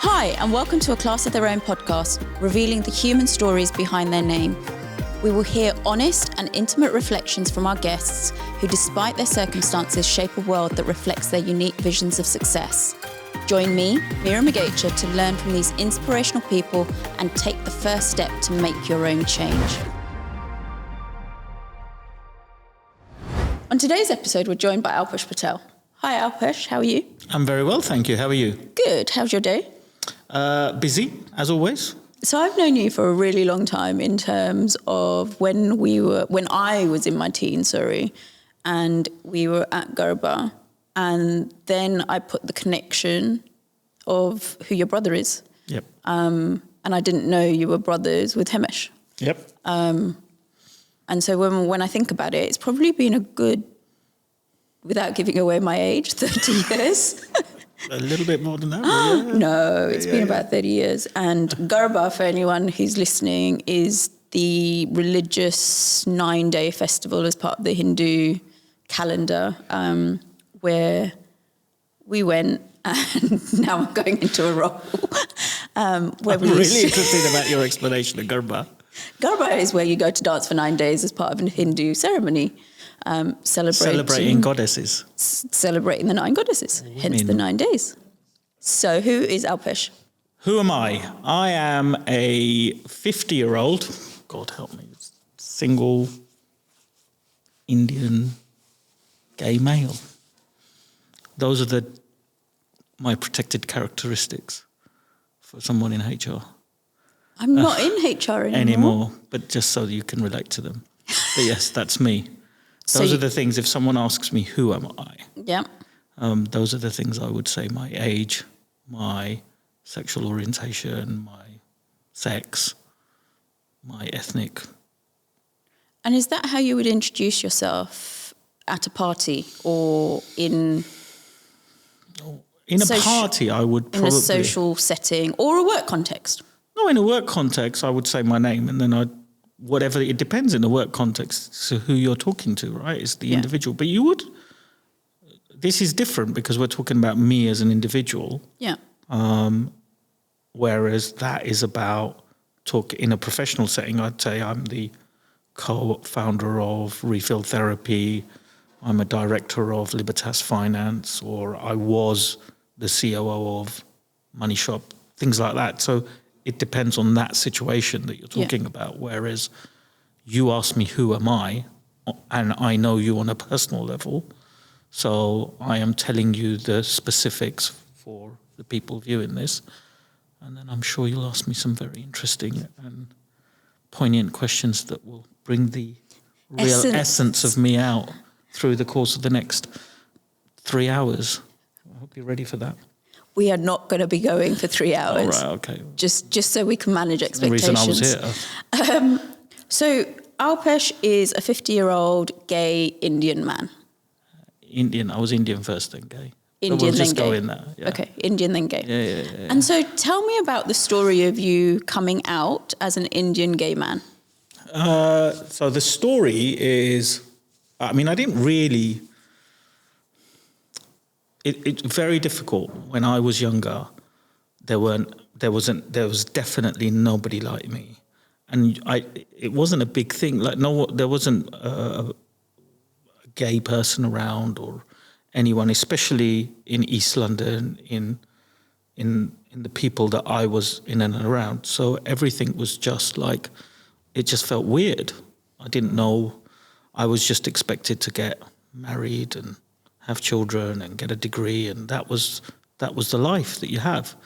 Hi, and welcome to A Class of Their Own podcast, revealing the human stories behind their name. We will hear honest and intimate reflections from our guests who, despite their circumstances, shape a world that reflects their unique visions of success. Join me, Mira Magacha, to learn from these inspirational people and take the first step to make your own change. On today's episode, we're joined by Alpesh Patel. Hi, Alpesh. How are you? I'm very well, thank you. How are you? Good. How's your day? Busy, as always. So I've known you for a really long time in terms of when I was in my teens, and we were at Garba, and then I put the connection of who your brother is. Yep. And I didn't know you were brothers with Hemesh. Yep. And so when I think about it, it's probably been a good, without giving away my age, 30 years. A little bit more than that. Yeah. No, it's been about 30 years. And Garba, for anyone who's listening, is the religious 9-day festival as part of the Hindu calendar, where we went, and now I'm going into a role. I'm really interested about your explanation of Garba. Garba is where you go to dance for 9 days as part of a Hindu ceremony. Celebrating goddesses. Celebrating the 9 goddesses, hence the 9 days. So who is Alpesh? Who am I? I am a 50-year-old, God help me, single Indian gay male. Those are my protected characteristics for someone in HR. I'm not in HR anymore. But just so you can relate to them. But yes, that's me. Those are the things, if someone asks me, who am I? Yeah. Those are the things I would say: my age, my sexual orientation, my sex, my ethnic. And is that how you would introduce yourself at a party or in... In a party, I would probably... In a social setting or a work context? No, in a work context, I would say my name, and then whatever, it depends in the work context, so who you're talking to, right? It's the individual. But this is different because we're talking about me as an individual. Yeah. Whereas that is about in a professional setting, I'd say I'm the co-founder of Refill Therapy. I'm a director of Libertas Finance, or I was the COO of Money Shop, things like that. So it depends on that situation that you're talking about. Whereas you ask me, who am I? And I know you on a personal level. So I am telling you the specifics for the people viewing this. And then I'm sure you'll ask me some very interesting and poignant questions that will bring the real essence of me out through the course of the next 3 hours. I hope you're ready for that. We are not going to be going for 3 hours. All right, okay. Just so we can manage expectations. The reason I was here. So Alpesh is a 50-year-old gay Indian man. Indian. I was Indian first, then gay. Indian, so we'll then just gay. go in there. Yeah. Okay, Indian, then gay. Yeah. And so tell me about the story of you coming out as an Indian gay man. So the story is, I didn't really... It's very difficult. When I was younger, there was definitely nobody like me, and it wasn't a big thing. Like there wasn't a gay person around or anyone, especially in East London, in the people that I was in and around. So everything was just like, it just felt weird. I didn't know. I was just expected to get married and have children and get a degree, and that was the life that you have.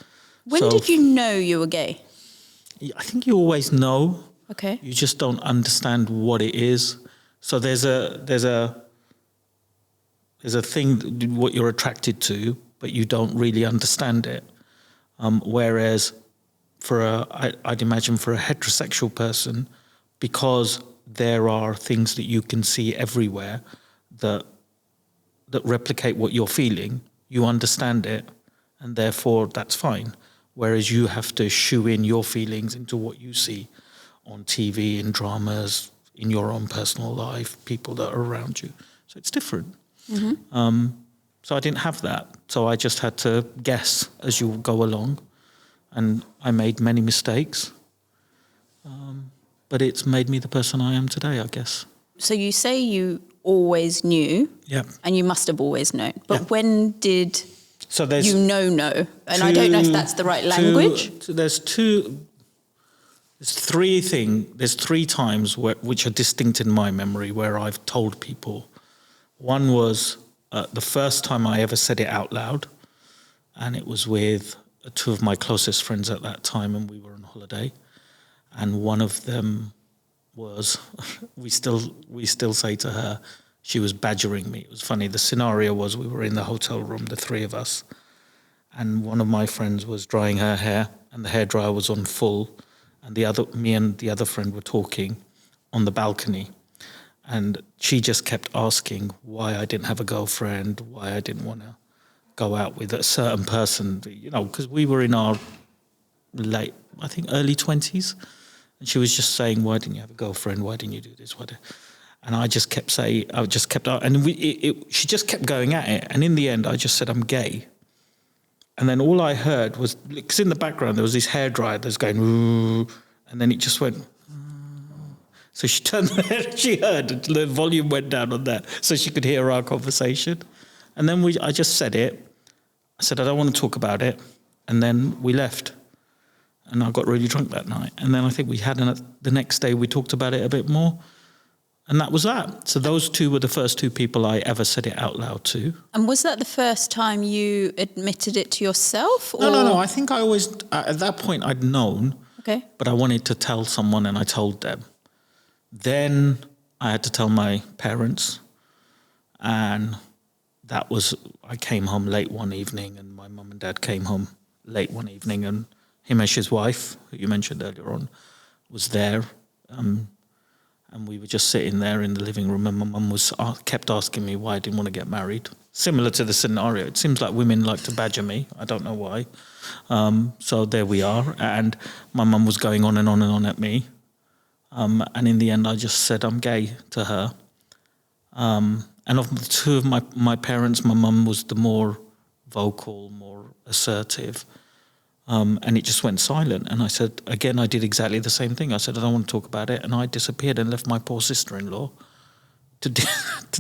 When did you know you were gay? I think you always know. Okay. You just don't understand what it is. So there's a thing, what you're attracted to, but you don't really understand it. Whereas I'd imagine for a heterosexual person, because there are things that you can see everywhere that replicate what you're feeling, you understand it, and therefore that's fine. Whereas you have to shoe in your feelings into what you see on TV, in dramas, in your own personal life, people that are around you. So it's different. Mm-hmm. So I didn't have that. So I just had to guess as you go along. and I made many mistakes. But it's made me the person I am today, I guess. So you say you always knew, and you must have always known. But when did you know? And I don't know if that's the right language. There's three times which are distinct in my memory where I've told people. One was the first time I ever said it out loud, and it was with two of my closest friends at that time, and we were on holiday. And one of them was, we still say to her, she was badgering me. It was funny. The scenario was we were in the hotel room, the three of us, and one of my friends was drying her hair, and the hairdryer was on full, and me and the other friend were talking on the balcony, and she just kept asking why I didn't have a girlfriend, why I didn't want to go out with a certain person, because we were in our early 20s. And she was just saying, why didn't you have a girlfriend? Why didn't you do this? And I just kept saying, and she just kept going at it. And in the end, I just said, I'm gay. And then all I heard was, because in the background, there was this hairdryer that's going, ooh, and then it just went, so she turned her head, she heard, the volume went down on that, so she could hear our conversation. And then I just said it. I said, I don't want to talk about it. And then we left. And I got really drunk that night. And then I think the next day we talked about it a bit more. And that was that. So those two were the first two people I ever said it out loud to. And was that the first time you admitted it to yourself? Or? No. I think I always, at that point I'd known. Okay. But I wanted to tell someone and I told them. Then I had to tell my parents. And I came home late one evening and my mum and dad came home late one evening and Himesh's wife, who you mentioned earlier on, was there, and we were just sitting there in the living room, and my mum kept asking me why I didn't want to get married. Similar to the scenario. It seems like women like to badger me. I don't know why. So there we are, and my mum was going on and on and on at me, and in the end I just said I'm gay to her. And of the two of my parents, my mum was the more vocal, more assertive. And it just went silent. And I said, again, I did exactly the same thing. I said, I don't want to talk about it. And I disappeared and left my poor sister-in-law to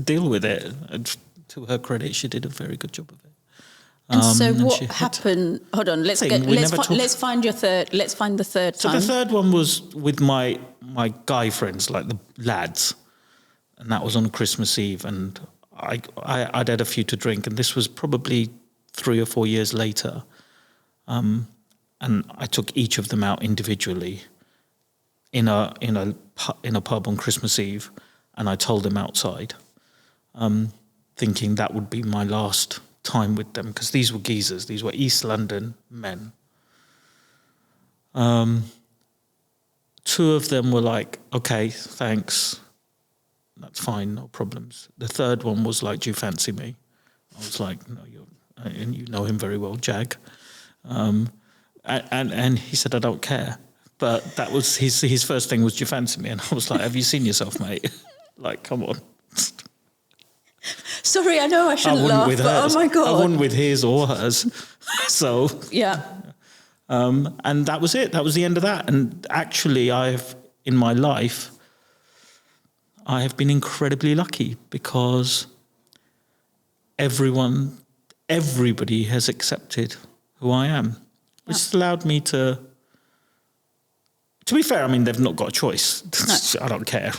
deal with it. And to her credit, she did a very good job of it. And so what happened? Hold on, let's find the third time. So the third one was with my guy friends, like the lads. And that was on Christmas Eve. And I'd had a few to drink. And this was probably 3 or 4 years later. And I took each of them out individually in a pub on Christmas Eve, and I told them outside, thinking that would be my last time with them, because these were geezers, these were East London men. 2 of them were like, okay, thanks, that's fine, no problems. The third one was like, do you fancy me? I was like, no, and you know him very well, Jag. And he said, I don't care. But that was his first thing was, do you fancy me? And I was like, have you seen yourself, mate? Like, come on. Sorry, I know I shouldn't laugh, but oh my God. I wouldn't with his or hers. So. Yeah. And that was it. That was the end of that. And actually, in my life, I have been incredibly lucky because everybody has accepted who I am, which has allowed me to be fair, I mean, they've not got a choice. No. I don't care.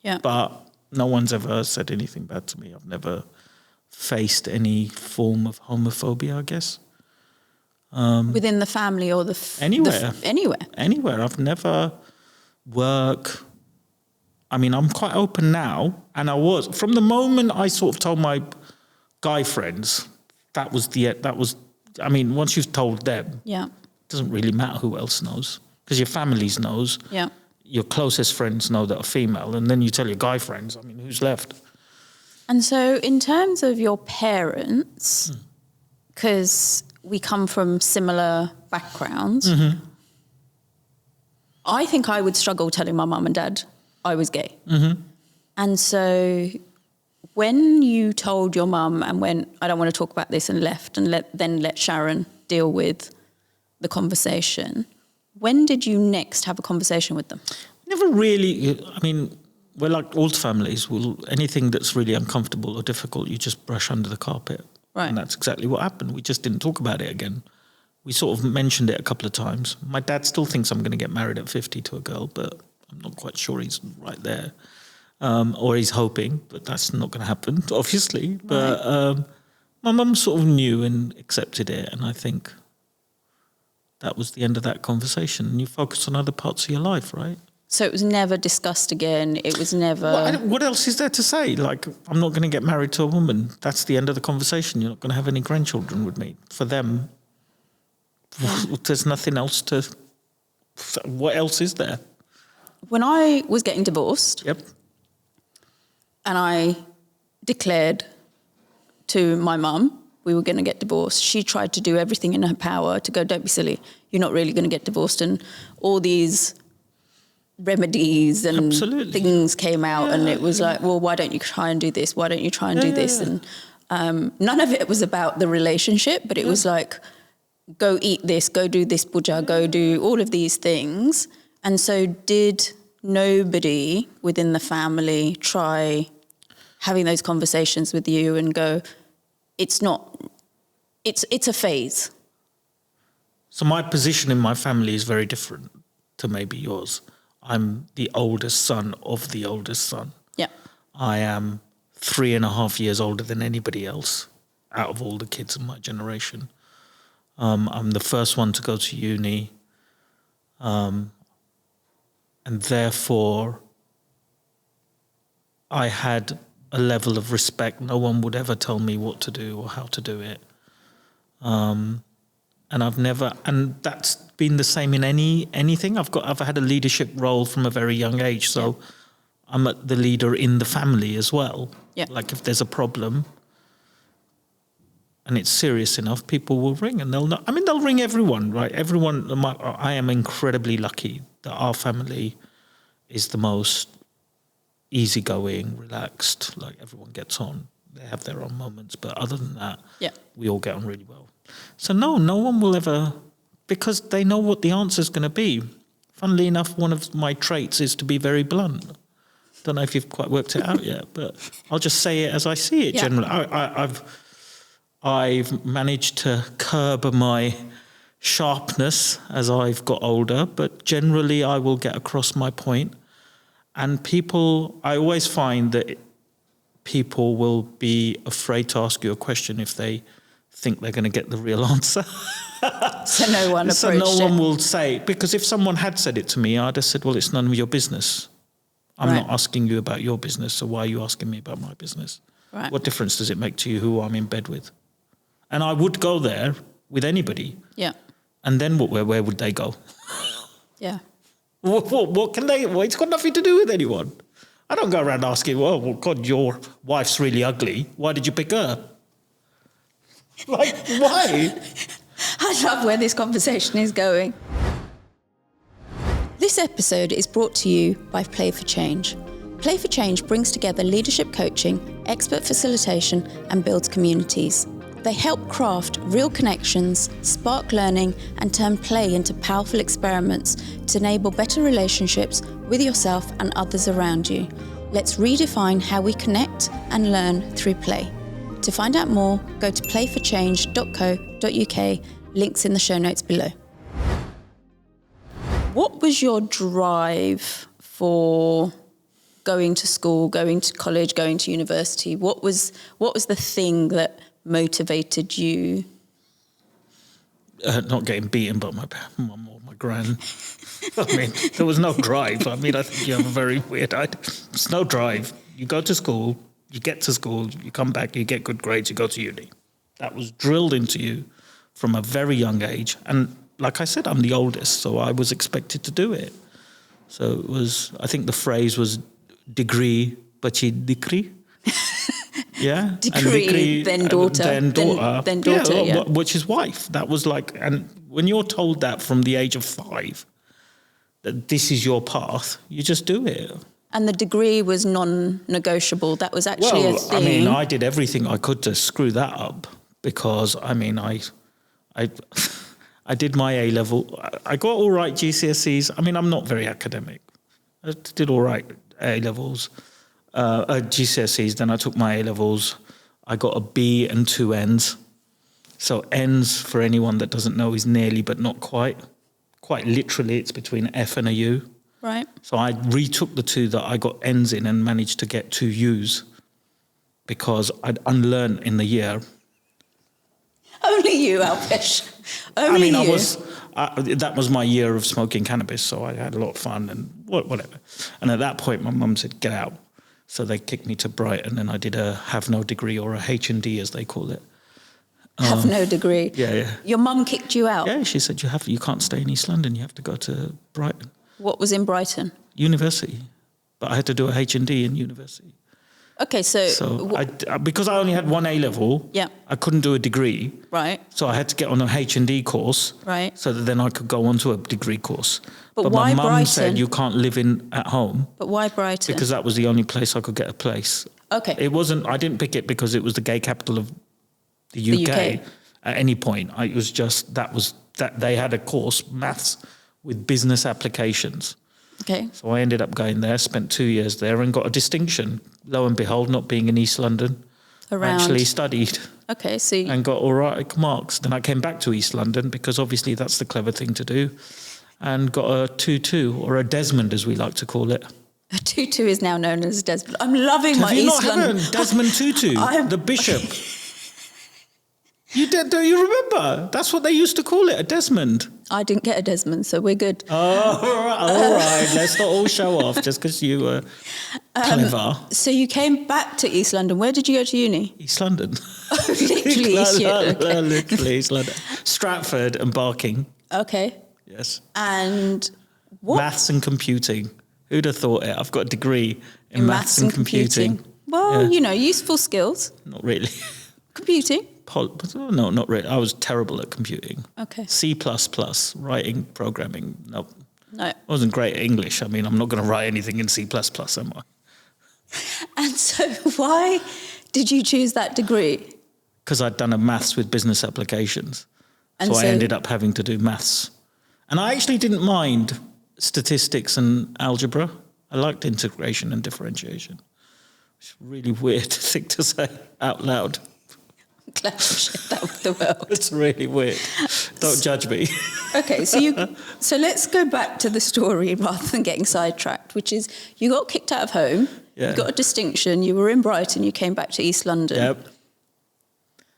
Yeah. But no one's ever said anything bad to me. I've never faced any form of homophobia, I guess. Within the family or anywhere. Anywhere. I've never I mean, I'm quite open now, and I was from the moment I sort of told my guy friends. I mean, once you've told them, it doesn't really matter who else knows, because your families knows. Yeah. Your closest friends know that are female, and then you tell your guy friends. I mean, who's left? And so, in terms of your parents, because we come from similar backgrounds, I think I would struggle telling my mum and dad I was gay. Mm-hmm. And so when you told your mum and went, I don't want to talk about this, and left and let Sharon deal with the conversation. When did you next have a conversation with them? Never really. I mean, we're like all families. Anything that's really uncomfortable or difficult, you just brush under the carpet. Right. And that's exactly what happened. We just didn't talk about it again. We sort of mentioned it a couple of times. My dad still thinks I'm going to get married at 50 to a girl, but I'm not quite sure he's right there. Or he's hoping, but that's not going to happen, obviously. But my mum sort of knew and accepted it, and I think that was the end of that conversation. And you focus on other parts of your life, right? So it was never discussed again. It was never... What else is there to say? Like, I'm not going to get married to a woman. That's the end of the conversation. You're not going to have any grandchildren with me. For them, there's nothing else to... What else is there? When I was getting divorced... Yep. And I declared to my mum we were going to get divorced. She tried to do everything in her power to go, don't be silly, you're not really going to get divorced. And all these remedies and things came out, and it was like, well, why don't you try and do this? Why don't you try and do this? And none of it was about the relationship, but it was like, go eat this, go do this puja, go do all of these things. And so did nobody within the family try having those conversations with you and go, it's a phase? So my position in my family is very different to maybe yours. I'm the oldest son of the oldest son. Yeah. I am 3.5 years older than anybody else out of all the kids in my generation. I'm the first one to go to uni. And therefore, I had a level of respect. No one would ever tell me what to do or how to do it. And that's been the same in anything. I've had a leadership role from a very young age, so I'm the leader in the family as well. Yeah. Like if there's a problem and it's serious enough, people will ring and they'll ring everyone, right? I am incredibly lucky that our family is the most easygoing, relaxed, like everyone gets on. They have their own moments, but other than that, we all get on really well. So no one will ever, because they know what the answer is going to be. Funnily enough, one of my traits is to be very blunt. Don't know if you've quite worked it out yet, but I'll just say it as I see it. Generally, I've managed to curb my sharpness as I've got older, but generally I will get across my point. And I always find that people will be afraid to ask you a question if they think they're going to get the real answer. So no one approached it. So no one will say, because if someone had said it to me, I'd have said, well, it's none of your business. I'm not asking you about your business, so why are you asking me about my business? Right. What difference does it make to you who I'm in bed with? And I would go there with anybody. Yeah. And then where would they go? Yeah. What can they... Well, it's got nothing to do with anyone. I don't go around asking, well, God, your wife's really ugly. Why did you pick her? Like, why? I love where this conversation is going. This episode is brought to you by Play for Change. Play for Change brings together leadership coaching, expert facilitation, and builds communities. They help craft real connections, spark learning, and turn play into powerful experiments to enable better relationships with yourself and others around you. Let's redefine how we connect and learn through play. To find out more, go to playforchange.co.uk, links in the show notes below. What was your drive for going to school, going to college, going to university? What was the thing that motivated you? Not getting beaten by my mum or my gran. I mean, there was no drive. I mean, I think you have a very weird idea. There's no drive. You go to school, you get to school, you come back, you get good grades, you go to uni. That was drilled into you from a very young age. And like I said, I'm the oldest, so I was expected to do it. So it was, I think the phrase was degree, bachi dikri. Yeah. Degree, then daughter. Then daughter, yeah. Which is wife. That was like, and when you're told that from the age of 5, that this is your path, you just do it. And the degree was non-negotiable. That was actually a thing. I mean, I did everything I could to screw that up because, I mean, I I did my A-level. I got all right GCSEs. I mean, I'm not very academic. I did all right A-levels, GCSEs. Then I took my A-levels. I got a B and 2 N's. So N's, for anyone that doesn't know, is nearly but not quite. Quite literally, it's between F and a U. Right. So I retook the 2 that I got N's in and managed to get 2 U's because I'd unlearned in the year. Only you, Alpesh. Only you. That was my year of smoking cannabis, so I had a lot of fun and whatever. And at that point, my mum said, get out. So they kicked me to Brighton, and I did a have no degree, or a H&D as they call it. Have no degree. Yeah. Your mum kicked you out? Yeah, she said, you can't stay in East London, you have to go to Brighton. What was in Brighton? University. But I had to do a H&D in university. Okay, so because I only had 1 A-level, yeah, I couldn't do a degree. Right. So I had to get on a H&D course. Right. So that then I could go on to a degree course. But why my mum Brighton? said you can't live at home. But why Brighton? Because that was the only place I could get a place. Okay. I didn't pick it because it was the gay capital of the UK. At any point. It was just that they had a course, maths, with business applications. Okay. So I ended up going there, spent 2 years there and got a distinction. Lo and behold, not being in East London, I actually studied. Okay, so... And got all right marks. Then I came back to East London because obviously that's the clever thing to do, and got a 2-2, or a Desmond as we like to call it. A 2-2 is now known as Desmond. I'm loving my East London... Have you not had a Desmond 2-2, the bishop? You did? Do you remember? That's what they used to call it, a Desmond. I didn't get a Desmond, so we're good. Oh, all right. Let's not all show off just because you were clever. So you came back to East London. Where did you go to uni? East London. Literally East London. Okay. Literally East London. Stratford and Barking. Okay. Yes. And what? Maths and computing. Who'd have thought it? I've got a degree in maths and computing. Well, useful skills. Not really. Computing? No, not really. I was terrible at computing. Okay. C++, writing, programming. No. I wasn't great at English. I mean, I'm not going to write anything in C++, am I? And so why did you choose that degree? Because I'd done a maths with business applications. So I ended up having to do maths. And I actually didn't mind statistics and algebra. I liked integration and differentiation. It's a really weird thing to say out loud. I'm glad you shared that with the world. It's really weird. Don't judge me. Okay, so let's go back to the story rather than getting sidetracked, which is you got kicked out of home, you got a distinction, you were in Brighton, you came back to East London. Yep.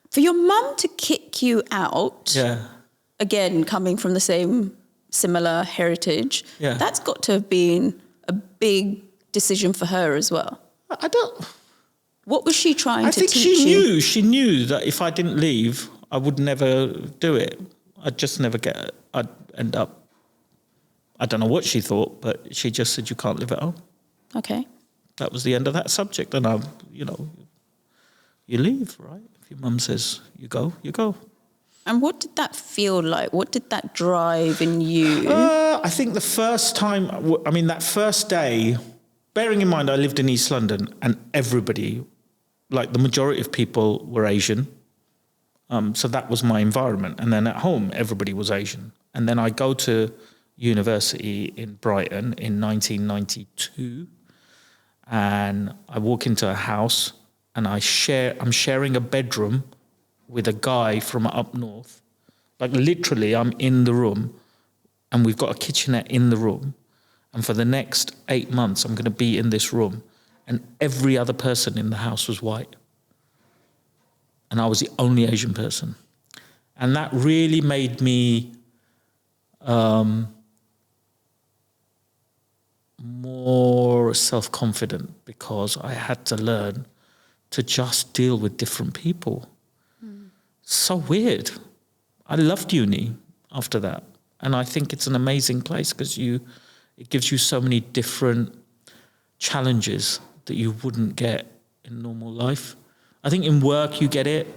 For your mum to kick you out, again, coming from the similar heritage, that's got to have been a big decision for her as well. I don't... What was she trying to teach you? I think she knew that if I didn't leave, I would never do it. I'd just never I'd end up, I don't know what she thought, but she just said, you can't live at home. Okay. That was the end of that subject. And you leave, right? If your mum says, you go, you go. And what did that feel like? What did that drive in you? I think the first time, that first day, bearing in mind I lived in East London and everybody, like the majority of people were Asian. So that was my environment. And then at home, everybody was Asian. And then I go to university in Brighton in 1992. And I walk into a house and I'm sharing a bedroom with a guy from up north. Like literally, I'm in the room and we've got a kitchenette in the room. And for the next 8 months, I'm going to be in this room. And every other person in the house was white. And I was the only Asian person. And that really made me more self-confident because I had to learn to just deal with different people. So weird. I loved uni after that. And I think it's an amazing place because it gives you so many different challenges that you wouldn't get in normal life. I think in work you get it,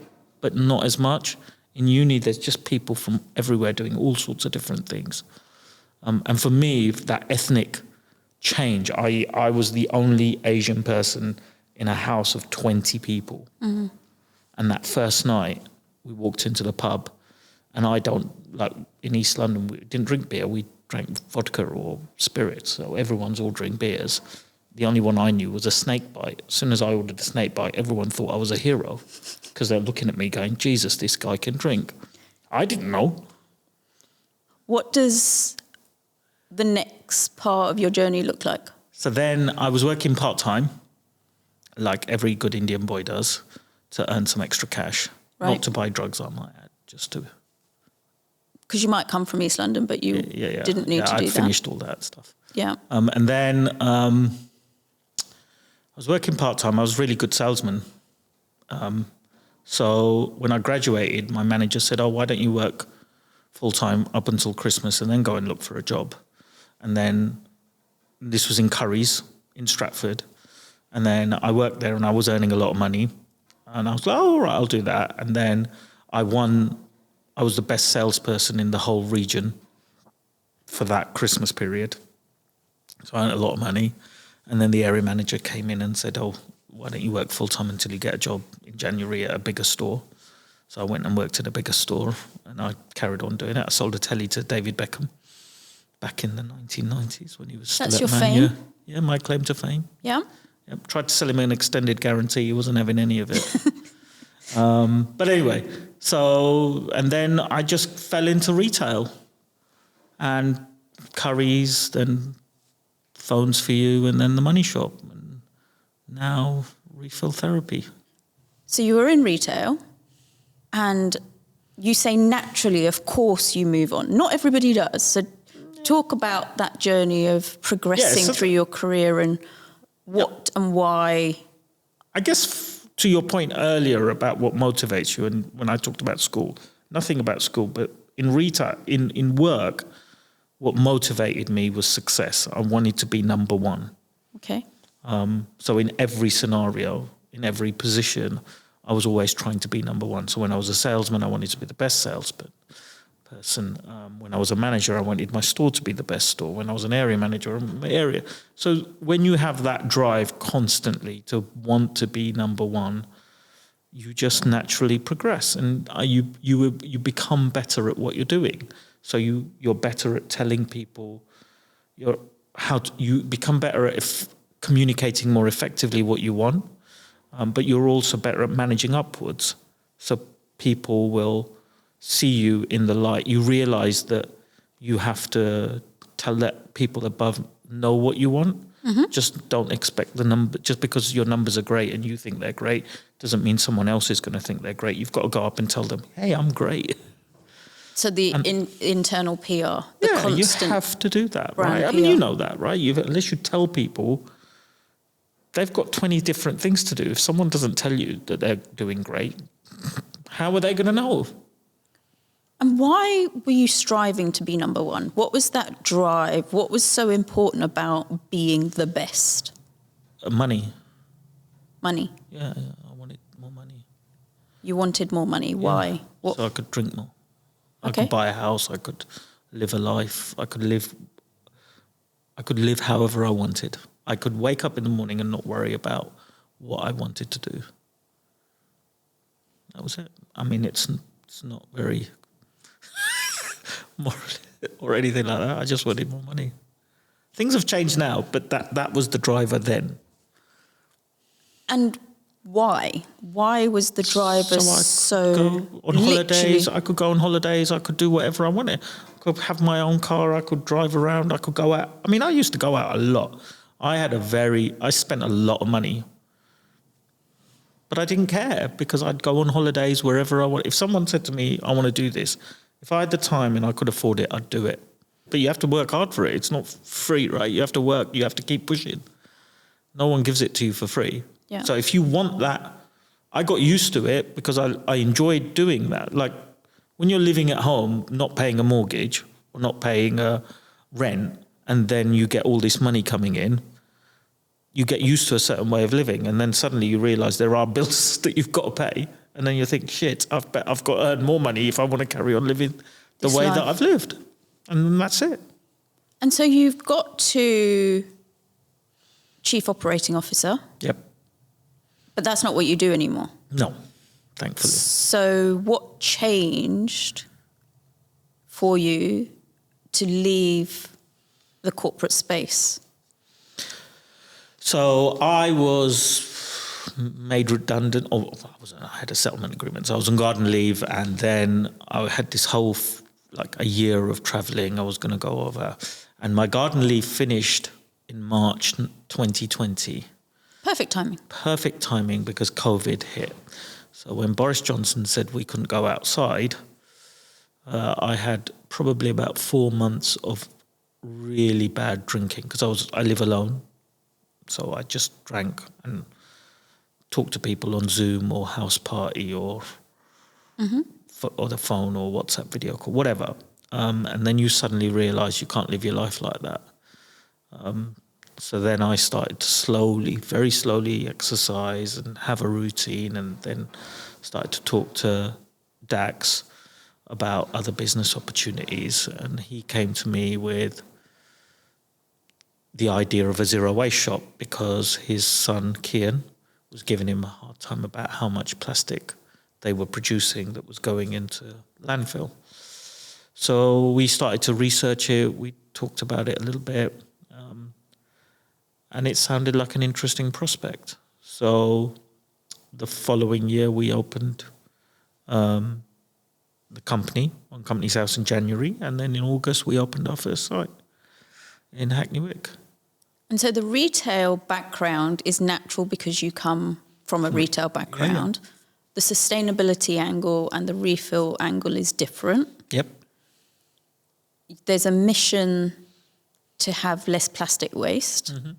but not as much. In uni, there's just people from everywhere doing all sorts of different things. And for me, that ethnic change, I was the only Asian person in a house of 20 people. Mm-hmm. And that first night, we walked into the pub And I don't, like in East London, we didn't drink beer. We drank vodka or spirits. So everyone's ordering beers. The only one I knew was a snake bite. As soon as I ordered a snake bite, everyone thought I was a hero because they're looking at me going, Jesus, this guy can drink. I didn't know. What does the next part of your journey look like? So then I was working part-time, like every good Indian boy does, to earn some extra cash. Right. Not to buy drugs, I might add, just to... Because you might come from East London, but you didn't need to do I'd that. finished all that stuff. Yeah. And then I was working part-time. I was a really good salesman. So when I graduated, my manager said, why don't you work full-time up until Christmas and then go and look for a job? And then this was in Curry's in Stratford. And then I worked there and I was earning a lot of money. And I was like, all right, I'll do that. And then I was the best salesperson in the whole region for that Christmas period. So I earned a lot of money. And then the area manager came in and said, why don't you work full-time until you get a job in January at a bigger store? So I went and worked at a bigger store and I carried on doing it. I sold a telly to David Beckham back in the 1990s when he was still That's at your Man fame? U. Yeah, my claim to fame. Yeah? Yep. Tried to sell him an extended guarantee. He wasn't having any of it. But anyway, and then I just fell into retail and Curry's, then Phones for You, and then the Money Shop, and now Refill Therapy. So you were in retail and you say naturally, of course, you move on. Not everybody does. So talk about that journey of progressing through your career and what and why. I guess to your point earlier about what motivates you, and when I talked about school, nothing about school, but in retail, in work, what motivated me was success. I wanted to be number one. Okay. So in every scenario, in every position, I was always trying to be number one. So when I was a salesman, I wanted to be the best salesperson. When I was a manager, I wanted my store to be the best store. When I was an area manager, my area. So when you have that drive constantly to want to be number one, you just naturally progress, and you become better at what you're doing. So you're better at telling people. You become better at communicating more effectively what you want, but you're also better at managing upwards. So people will see you in the light. You realize that you have to let people above know what you want. Mm-hmm. Just don't expect the number. Just because your numbers are great and you think they're great doesn't mean someone else is going to think they're great. You've got to go up and tell them, hey, I'm great. So the internal PR, the constant... you have to do that, right? I mean, you know that, right? Unless you tell people, they've got 20 different things to do. If someone doesn't tell you that they're doing great, how are they going to know? And why were you striving to be number one? What was that drive? What was so important about being the best? Money. Money? Yeah, I wanted more money. You wanted more money. Why? Yeah, so I could drink more. I could buy a house. I could live a life. I could live however I wanted. I could wake up in the morning and not worry about what I wanted to do. That was it. I mean, it's not very moral or anything like that. I just wanted more money. Things have changed now, but that was the driver then. And why? Why was the driver so go on holidays? I could go on holidays. I could do whatever I wanted. I could have my own car. I could drive around. I could go out. I mean, I used to go out a lot. I spent a lot of money. But I didn't care because I'd go on holidays wherever I want. If someone said to me, I want to do this, if I had the time and I could afford it, I'd do it. But you have to work hard for it. It's not free, right? You have to work. You have to keep pushing. No one gives it to you for free. Yeah. So if you want that, I got used to it because I enjoyed doing that. Like when you're living at home, not paying a mortgage or not paying a rent, and then you get all this money coming in, you get used to a certain way of living, and then suddenly you realise there are bills that you've got to pay, and then you think, shit, I've got to earn more money if I want to carry on living the way that I've lived. And then that's it. And so you've got to Chief Operating Officer. Yep. But that's not what you do anymore. No, thankfully. So what changed for you to leave the corporate space? So I was made redundant, or I had a settlement agreement. So I was on garden leave, and then I had this whole like a year of traveling. I was going to go over, and my garden leave finished in March 2020. Perfect timing. Perfect timing, because COVID hit. So when Boris Johnson said we couldn't go outside, I had probably about 4 months of really bad drinking, because I live alone. So I just drank and talked to people on Zoom or House Party or the phone or WhatsApp video call, whatever. And then you suddenly realise you can't live your life like that. So then I started to very slowly exercise and have a routine, and then started to talk to Dax about other business opportunities. And he came to me with the idea of a zero waste shop, because his son, Kian, was giving him a hard time about how much plastic they were producing that was going into landfill. So we started to research it. We talked about it a little bit. And it sounded like an interesting prospect. So the following year, we opened the company on Company's House in January. And then in August, we opened our first site in Hackney Wick. And so the retail background is natural because you come from a retail background. Yeah. The sustainability angle and the refill angle is different. Yep. There's a mission to have less plastic waste. Mm-hmm.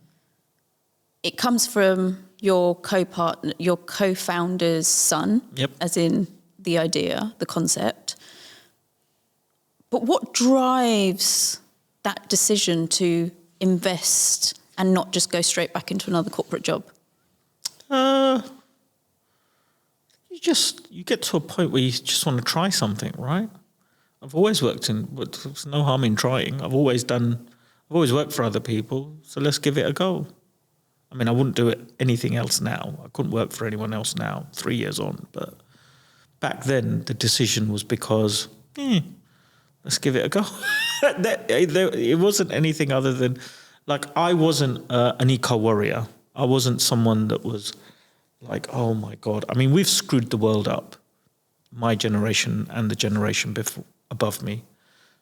It comes from your co-partner, your co-founder's son, as in the idea, the concept. But what drives that decision to invest and not just go straight back into another corporate job? You get to a point where you just want to try something, right? I've always worked but there's no harm in trying. I've always worked for other people, so let's give it a go. I mean, I wouldn't do anything else now. I couldn't work for anyone else now, 3 years on. But back then, the decision was because, let's give it a go. It wasn't anything other than, like, I wasn't an eco-warrior. I wasn't someone that was like, oh, my God. I mean, we've screwed the world up, my generation and the generation above me.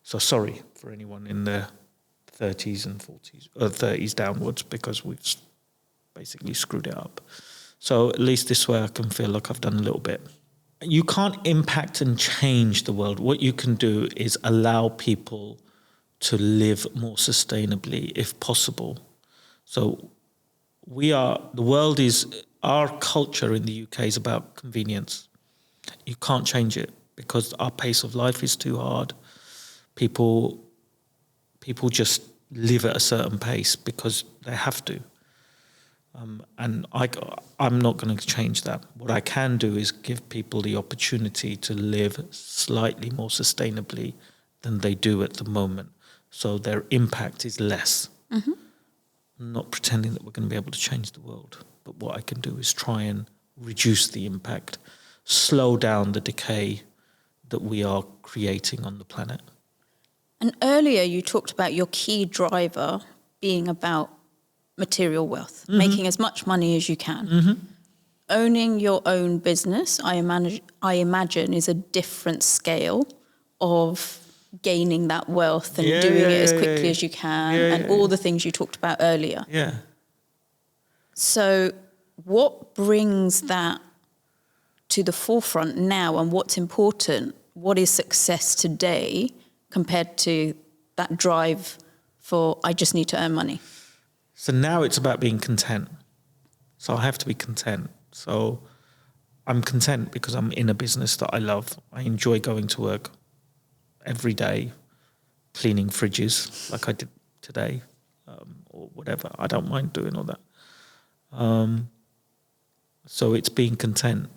So sorry for anyone in their 30s and 40s, 30s downwards, because we've basically screwed it up. So at least this way I can feel like I've done a little bit. You can't impact and change the world. What you can do is allow people to live more sustainably if possible. So our culture in the UK is about convenience. You can't change it because our pace of life is too hard. People just live at a certain pace because they have to. And I'm not going to change that. What I can do is give people the opportunity to live slightly more sustainably than they do at the moment, so their impact is less. Mm-hmm. I'm not pretending that we're going to be able to change the world, but what I can do is try and reduce the impact, slow down the decay that we are creating on the planet. And earlier you talked about your key driver being about material wealth, making as much money as you can. Mm-hmm. Owning your own business, I imagine, is a different scale of gaining that wealth and doing it as quickly as you can, and all the things you talked about earlier. Yeah. So what brings that to the forefront now, and what's important? What is success today compared to that drive for, I just need to earn money? So now it's about being content. So I have to be content. So I'm content because I'm in a business that I love. I enjoy going to work every day, cleaning fridges like I did today, or whatever. I don't mind doing all that. So it's being content.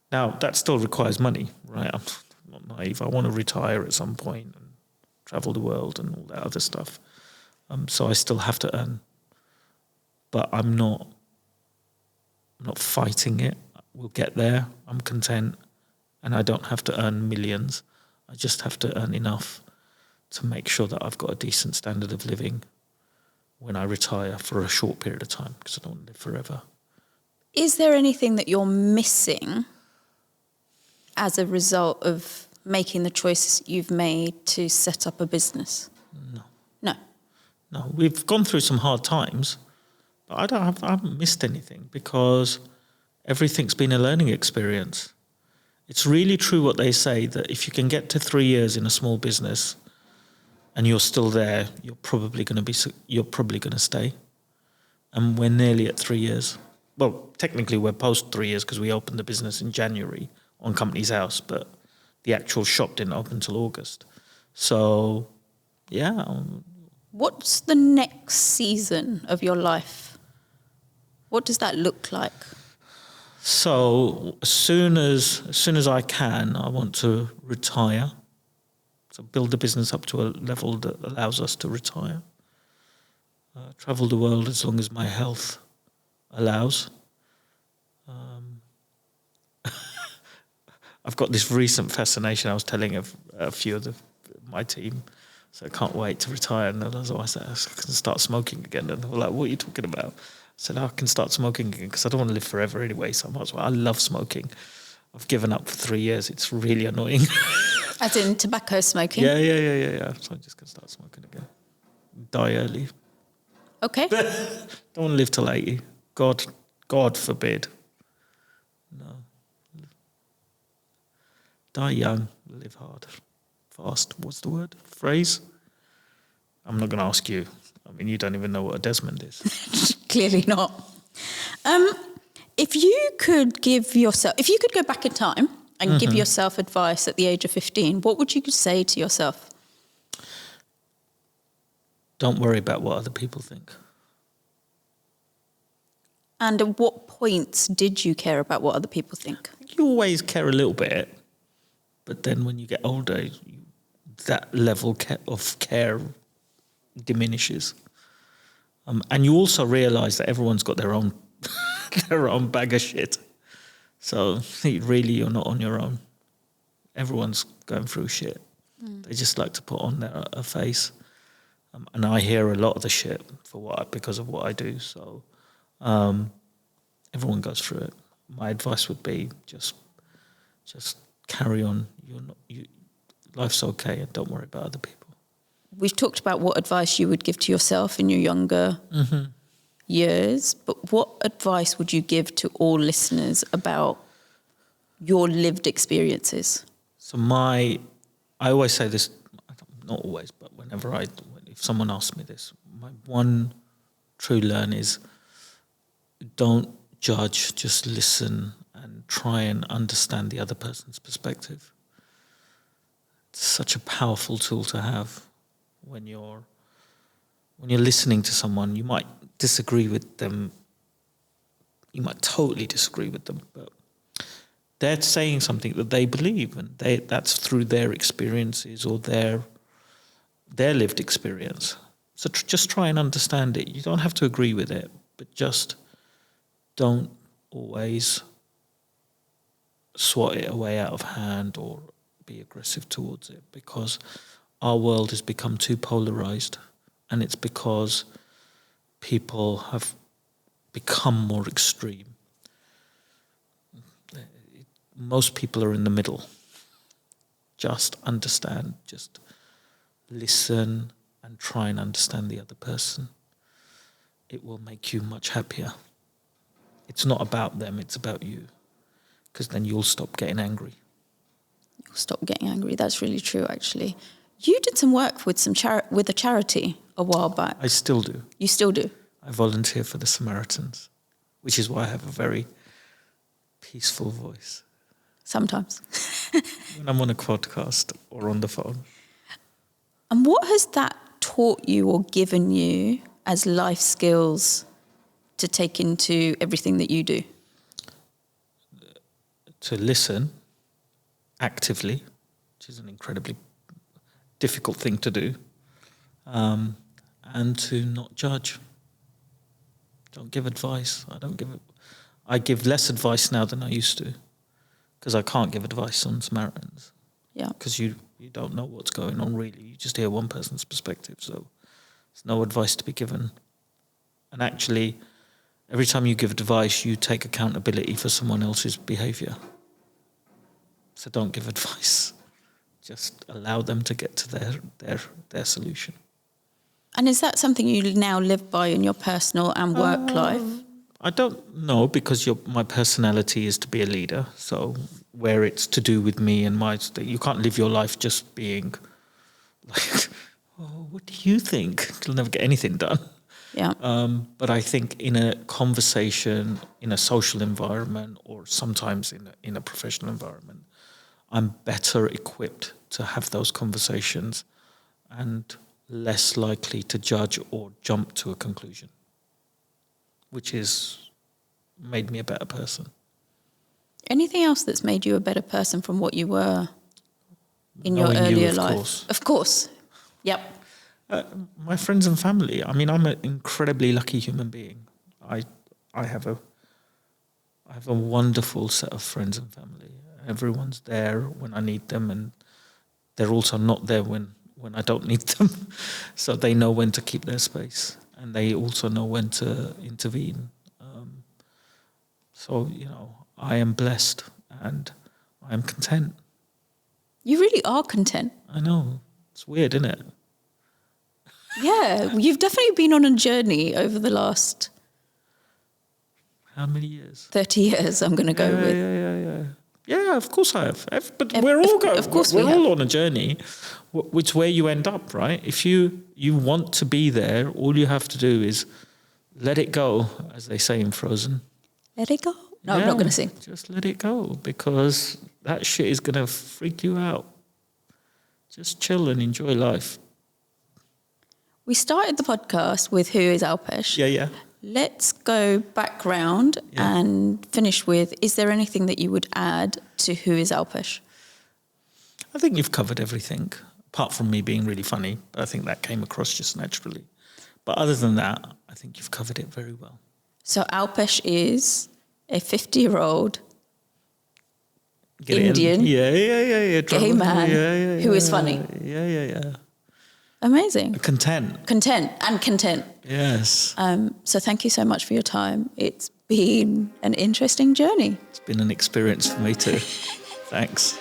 Now, that still requires money, right? I'm not naive. I want to retire at some point and travel the world and all that other stuff. So I still have to earn. But I'm not fighting it. We'll get there. I'm content. And I don't have to earn millions. I just have to earn enough to make sure that I've got a decent standard of living when I retire for a short period of time, because I don't want to live forever. Is there anything that you're missing as a result of making the choices you've made to set up a business? No. No, we've gone through some hard times, but I haven't missed anything, because everything's been a learning experience. It's really true what they say, that if you can get to 3 years in a small business and you're still there, you're probably going to stay. And we're nearly at 3 years. Well, technically we're post 3 years because we opened the business in January on Company's House, but the actual shop didn't open until August. So, yeah. What's the next season of your life? What does that look like? So as soon as I can, I want to retire. So build the business up to a level that allows us to retire. Travel the world as long as my health allows. I've got this recent fascination. I was telling a few of my team, so I can't wait to retire. And I said, I can start smoking again. And they were like, what are you talking about? I said, I can start smoking again because I don't want to live forever anyway, so I might as well. I love smoking. I've given up for 3 years. It's really annoying. As in tobacco smoking? Yeah. So I'm just going to start smoking again. Die early. Okay. Don't want to live till 80. God forbid. No. Die young, live hard. Fast. What's the word? Phrase? I'm not going to ask you. I mean, you don't even know what a Desmond is. Clearly not. If you could go back in time and give yourself advice at the age of 15, what would you say to yourself? Don't worry about what other people think. And at what points did you care about what other people think? You always care a little bit, but then when you get older, that level of care diminishes. And you also realise that everyone's got their own their own bag of shit. So really, you're not on your own. Everyone's going through shit. They just like to put on a face. And I hear a lot of the shit because of what I do. So everyone goes through it. My advice would be just carry on. Life's okay, and don't worry about other people. We've talked about what advice you would give to yourself in your younger years, but what advice would you give to all listeners about your lived experiences? So I always say this, not always, but if someone asks me this, my one true learn is don't judge, just listen and try and understand the other person's perspective. It's such a powerful tool to have. When you're listening to someone, you might disagree with them. You might totally disagree with them, but they're saying something that they believe, and that's through their experiences or their lived experience. So just try and understand it. You don't have to agree with it, but just don't always swat it away out of hand or be aggressive towards it, because our world has become too polarized, and it's because people have become more extreme. Most people are in the middle. Just understand, just listen and try and understand the other person. It will make you much happier. It's not about them, it's about you, because then you'll stop getting angry. You'll stop getting angry. That's really true, actually. You did some work with with a charity a while back. I still do. You still do? I volunteer for the Samaritans, which is why I have a very peaceful voice. Sometimes. When I'm on a podcast or on the phone. And what has that taught you or given you as life skills to take into everything that you do? To listen actively, which is an incredibly difficult thing to do, and to not judge. Don't give advice. I give less advice now than I used to, because I can't give advice on Samaritans. Yeah. Because you You don't know what's going on really. You just hear one person's perspective. So there's no advice to be given. And actually, every time you give advice, you take accountability for someone else's behaviour. So don't give advice. Just allow them to get to their solution. And is that something you now live by in your personal and work life? I don't know, because my personality is to be a leader. So where it's to do with me and you can't live your life just being like, oh, what do you think? You'll never get anything done. Yeah. But I think in a conversation, in a social environment, or sometimes in a professional environment, I'm better equipped to have those conversations and less likely to judge or jump to a conclusion, which has made me a better person. Anything else that's made you a better person from what you were in your Knowing earlier you, life? course. Of course. Yep. My friends and family. I mean, I'm an incredibly lucky human being. I have a wonderful set of friends and family. Everyone's there when I need them, and they're also not there when I don't need them. So they know when to keep their space, and they also know when to intervene. So, I am blessed and I am content. You really are content. I know. It's weird, isn't it? Yeah, you've definitely been on a journey over the last... How many years? 30 years, I'm going to go with. Yeah. Yeah, of course I have. But we're all on a journey, which where you end up, right? If you want to be there, all you have to do is let it go, as they say in Frozen. Let it go? No, I'm not going to sing. Just let it go, because that shit is going to freak you out. Just chill and enjoy life. We started the podcast with Who is Alpesh? Yeah. Let's go back round and finish with, is there anything that you would add to Who is Alpesh? I think you've covered everything, apart from me being really funny. I think that came across just naturally. But other than that, I think you've covered it very well. So Alpesh is a 50-year-old Indian gay man who is funny. Yeah. Amazing. Content. Yes. So So thank you so much for your time. It's been an interesting journey. It's been an experience for me too. Thanks.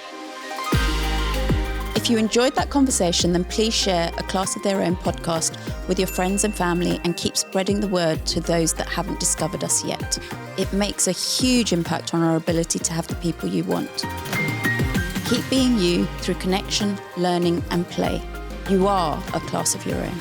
If you enjoyed that conversation, then please share A Class of Their Own podcast with your friends and family and keep spreading the word to those that haven't discovered us yet. It makes a huge impact on our ability to have the people you want. Keep being you through connection, learning and play. You are a class of your own.